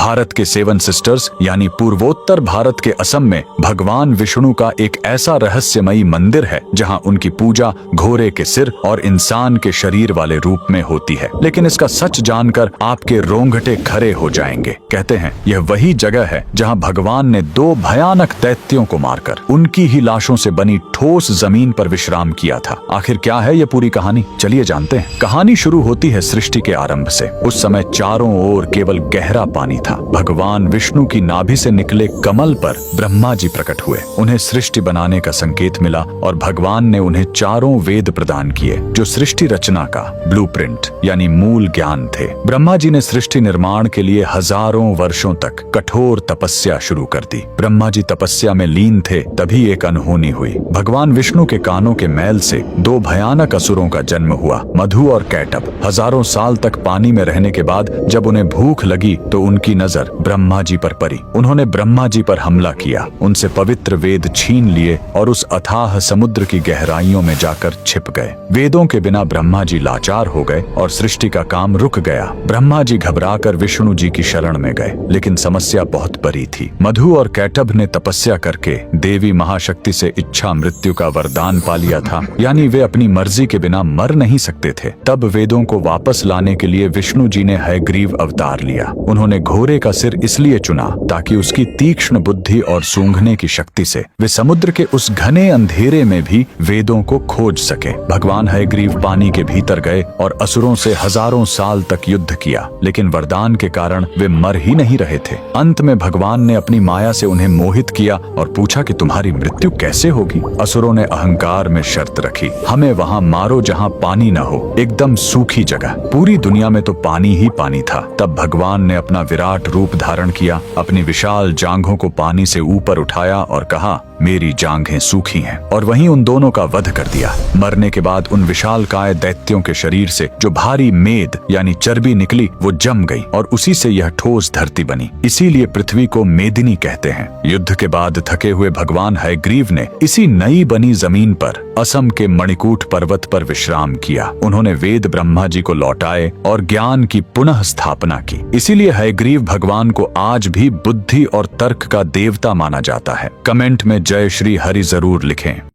भारत के seven sisters यानी पूर्वोत्तर भारत के असम में भगवान विष्णु का एक ऐसा रहस्यमयी मंदिर है जहां उनकी पूजा घोड़े के सिर और इंसान के शरीर वाले रूप में होती है। लेकिन इसका सच जानकर आपके रोंगटे खड़े हो जाएंगे। कहते हैं यह वही जगह है जहां भगवान ने 2 भयानक दैत्यों को मारकर उनकी ही लाशों से बनी ठोस जमीन पर विश्राम किया था। आखिर क्या है यह पूरी कहानी, चलिए जानते हैं। कहानी शुरू होती है सृष्टि के आरंभ से। उस समय चारों ओर केवल गहरा पानी था। भगवान विष्णु की नाभि से निकले कमल पर ब्रह्मा जी प्रकट हुए। उन्हें सृष्टि बनाने का संकेत मिला और भगवान ने उन्हें चारों वेद प्रदान किए जो सृष्टि रचना का ब्लूप्रिंट यानी मूल ज्ञान थे। ब्रह्मा जी ने सृष्टि निर्माण के लिए हजारों वर्षों तक कठोर तपस्या शुरू कर दी। ब्रह्मा जी तपस्या में लीन थे, तभी एक अनहोनी हुई। भगवान विष्णु के कानों के मैल से 2 भयानक असुरों का जन्म हुआ, मधु और कैटभ। हजारों साल तक पानी में रहने के बाद जब उन्हें भूख लगी तो उनकी नजर ब्रह्मा जी पर पड़ी। उन्होंने ब्रह्मा जी पर हमला किया, उनसे पवित्र वेद छीन लिए और उस अथाह समुद्र की गहराइयों में जाकर छिप गए। वेदों के बिना ब्रह्मा जी लाचार हो गए और सृष्टि का काम रुक गया। ब्रह्मा जी घबराकर विष्णु जी की शरण में गए, लेकिन समस्या बहुत बड़ी थी। मधु और कैटभ ने तपस्या करके देवी महाशक्ति से इच्छा मृत्यु का वरदान पा लिया था, यानी वे अपनी मर्जी के बिना मर नहीं सकते थे। तब वेदों को वापस लाने के लिए विष्णु जी ने हयग्रीव अवतार लिया। उन्होंने घोड़े का सिर इसलिए चुना ताकि उसकी तीक्ष्ण बुद्धि और सूंघने की शक्ति से वे समुद्र के उस घने अंधेरे में भी वेदों को खोज सके। भगवान हयग्रीव पानी के भीतर गए और असुरों से हजारों साल तक युद्ध किया, लेकिन वरदान के कारण वे मर ही नहीं रहे थे। अंत में भगवान ने अपनी माया से उन्हें मोहित किया और पूछा कि तुम्हारी मृत्यु कैसे होगी। असुरों ने अहंकार में शर्त रखी, हमें वहां मारो जहां पानी न हो, एकदम सूखी जगह। पूरी दुनिया में तो पानी ही पानी था। तब भगवान ने अपना विराट रूप धारण किया, अपनी विशाल जांघों को पानी से ऊपर उठाया और कहा, मेरी जांघें सूखी हैं, और वहीं उन दोनों का वध कर दिया। मरने के बाद उन विशालकाय दैत्यों के शरीर से जो भारी मेद यानी चर्बी निकली वो जम गई और उसी से यह ठोस धरती बनी। इसीलिए पृथ्वी को मेदिनी कहते हैं। युद्ध के बाद थके हुए भगवान हयग्रीव ने इसी नई बनी जमीन पर असम के मणिकूट पर्वत पर विश्राम किया। उन्होंने वेद ब्रह्मा जी को लौटाए और ज्ञान की पुनः स्थापना की। इसीलिए हयग्रीव भगवान को आज भी बुद्धि और तर्क का देवता माना जाता है। कमेंट में जय श्री हरि जरूर लिखें।